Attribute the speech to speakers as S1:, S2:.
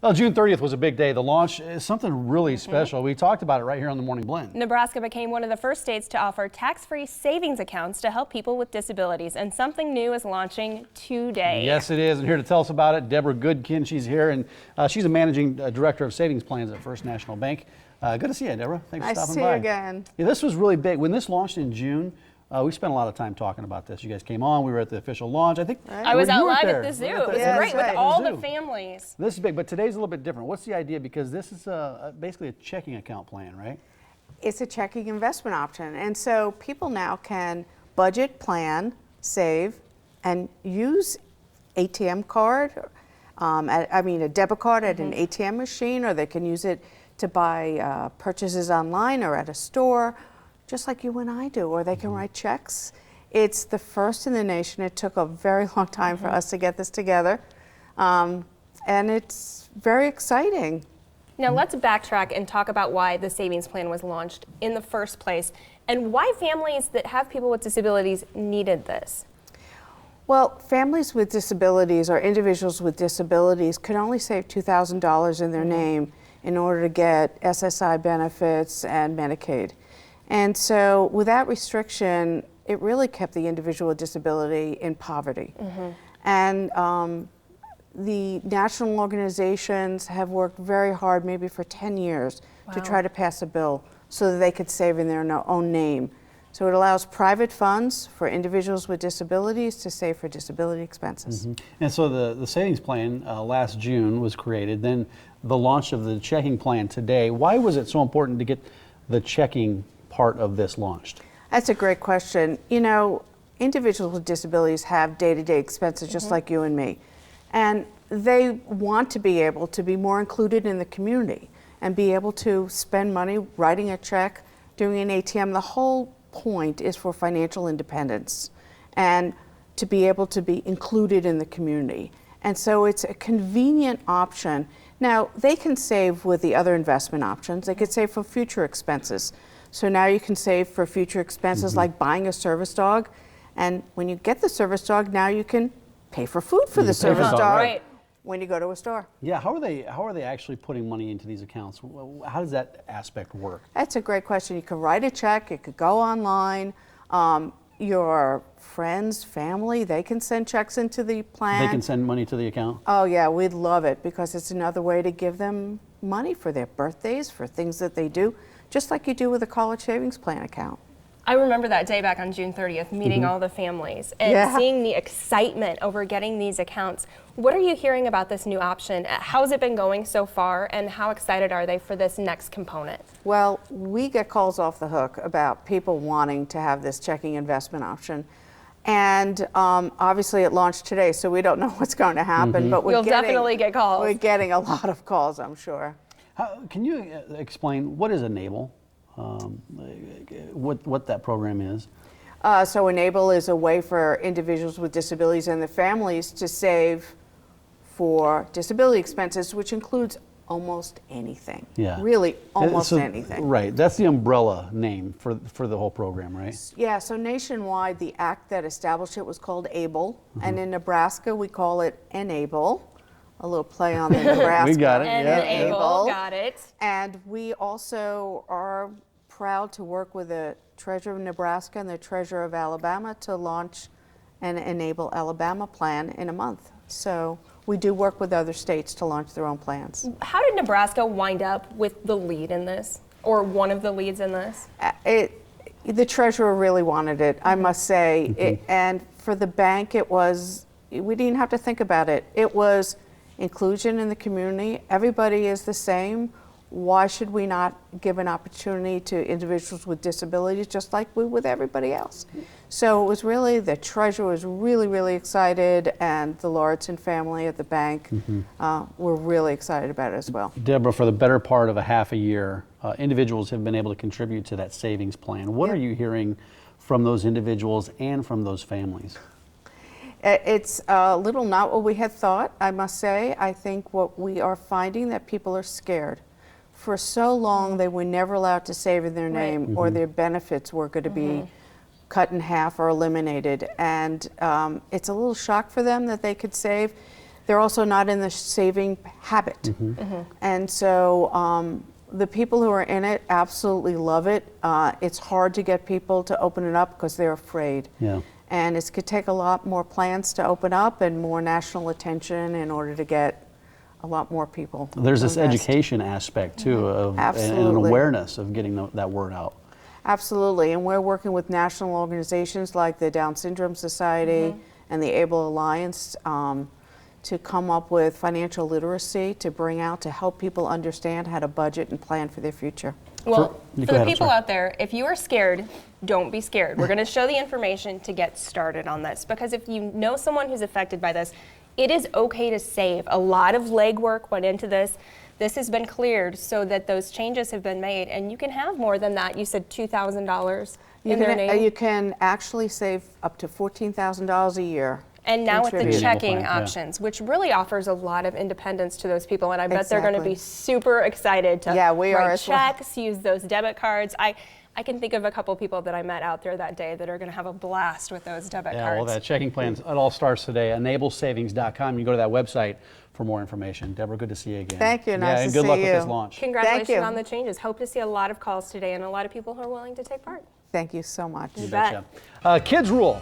S1: Well, June 30th was a big day. The launch is something really special. We talked about it right here on the Morning Blend.
S2: Nebraska became one of the first states to offer tax-free savings accounts to help people with disabilities, and something new is launching today.
S1: Yes, it is. And here to tell us about it, Deborah Goodkin. She's here, and she's a managing director of savings plans at First National Bank. Good to see you, Deborah. Thanks for stopping by.
S3: Nice to see you again.
S1: Yeah, this was really big. When this launched in June, we spent a lot of time talking about this. You guys came on. We were at the official launch. I think
S2: I was out live at the zoo. It was great with all the families.
S1: This is big, but today's a little bit different. What's the idea? Because this is basically a checking account plan, right?
S3: It's a checking investment option. And so people now can budget, plan, save, and use ATM card, a debit card at an ATM machine, or they can use it to buy purchases online or at a store, just like you and I do, or they can write checks. It's the first in the nation. It took a very long time for us to get this together, and it's very exciting.
S2: Now let's backtrack and talk about why the savings plan was launched in the first place, and why families that have people with disabilities needed this.
S3: Well, families with disabilities or individuals with disabilities could only save $2,000 in their name in order to get SSI benefits and Medicaid. And so with that restriction, it really kept the individual with disability in poverty. And the national organizations have worked very hard, maybe for 10 years, to try to pass a bill so that they could save in their own name. So it allows private funds for individuals with disabilities to save for disability expenses.
S1: And so the savings plan last June was created, then the launch of the checking plan today. Why was it so important to get the checking part of this launched?
S3: That's a great question. You know, individuals with disabilities have day-to-day expenses just like you and me. And they want to be able to be more included in the community and be able to spend money writing a check, doing an ATM. The whole point is for financial independence and to be able to be included in the community. And so it's a convenient option. Now, they can save with the other investment options. They could save for future expenses. So now you can save for future expenses like buying a service dog. And when you get the service dog, now you can pay for food for the service dog when you go to a store.
S1: Yeah, how are they actually putting money into these accounts? How does that aspect work?
S3: That's a great question. You could write a check, you could go online. Your friends, family, they can send checks into the plan.
S1: They can send money to the account?
S3: Oh yeah, we'd love it because it's another way to give them money for their birthdays, for things that they do, just like you do with a college savings plan account.
S2: I remember that day back on June 30th, meeting all the families and seeing the excitement over getting these accounts. What are you hearing about this new option? How's it been going so far, and how excited are they for this next component?
S3: Well, we get calls off the hook about people wanting to have this checking investment option. And obviously it launched today, so we don't know what's going to happen, but
S2: You'll definitely get calls.
S3: We're getting a lot of calls, I'm sure.
S1: Can you explain what is Enable? What that program is?
S3: So Enable is a way for individuals with disabilities and their families to save for disability expenses, which includes almost anything.
S1: Yeah.
S3: Really, almost anything.
S1: Right. That's the umbrella name for the whole program, right?
S3: Yeah, so nationwide, the act that established it was called ABLE, and in Nebraska, we call it Enable. A little play on the Nebraska.
S1: We got it.
S2: Enable, got it.
S3: And we also are proud to work with the Treasurer of Nebraska and the Treasurer of Alabama to launch an Enable Alabama plan in a month. So we do work with other states to launch their own plans.
S2: How did Nebraska wind up with the lead in this, or one of the leads in this?
S3: The Treasurer really wanted it, I must say. And for the bank, we didn't have to think about it. It was inclusion in the community. Everybody is the same. Why should we not give an opportunity to individuals with disabilities just like we with everybody else? So it was really, the Treasurer was really, really excited, and the Lauritsen family at the bank were really excited about it as well.
S1: Deborah, for the better part of a half a year, individuals have been able to contribute to that savings plan. What are you hearing from those individuals and from those families?
S3: It's a little not what we had thought, I must say. I think what we are finding that people are scared. For so long, they were never allowed to save in their name, or their benefits were going to be cut in half or eliminated. And it's a little shock for them that they could save. They're also not in the saving habit. And so the people who are in it absolutely love it. It's hard to get people to open it up because they're afraid.
S1: Yeah.
S3: And it could take a lot more plans to open up and more national attention in order to get a lot more people.
S1: There's
S3: to
S1: this
S3: invest.
S1: education aspect too of and an
S3: Absolutely.
S1: awareness of getting that word out.
S3: Absolutely, and we're working with national organizations like the Down Syndrome Society and the Able Alliance to come up with financial literacy to bring out to help people understand how to budget and plan for their future.
S2: Well,
S1: You
S2: for
S1: go
S2: the
S1: ahead, I'm
S2: people
S1: sorry.
S2: out there, if you are scared, don't be scared. We're going to show the information to get started on this, because if you know someone who's affected by this, it is okay to save. A lot of legwork went into this. This has been cleared so that those changes have been made, and you can have more than that. You said $2,000 in their name.
S3: You can actually save up to $14,000 a year.
S2: And now with the
S3: contribute.
S2: checking
S1: Plan, yeah.
S2: options, which really offers a lot of independence to those people, and I bet they're going to be
S3: Exactly.
S2: super excited to
S3: Yeah, we are
S2: write
S3: as well.
S2: checks, use those debit cards. I can think of a couple people that I met out there that day that are going to have a blast with those debit
S1: Yeah,
S2: cards.
S1: well, that checking plan, it all starts today. EnableSavings.com. You go to that website for more information. Deborah, good to see you again.
S3: Thank you.
S1: Yeah,
S3: Nice
S1: and
S3: to
S1: good luck
S3: see
S1: with this
S3: you.
S1: launch.
S2: Congratulations
S3: Thank you.
S2: on the changes. Hope to see a lot of calls today and a lot of people who are willing to take part.
S3: Thank you so much.
S2: You bet.
S1: Betcha. Kids rule.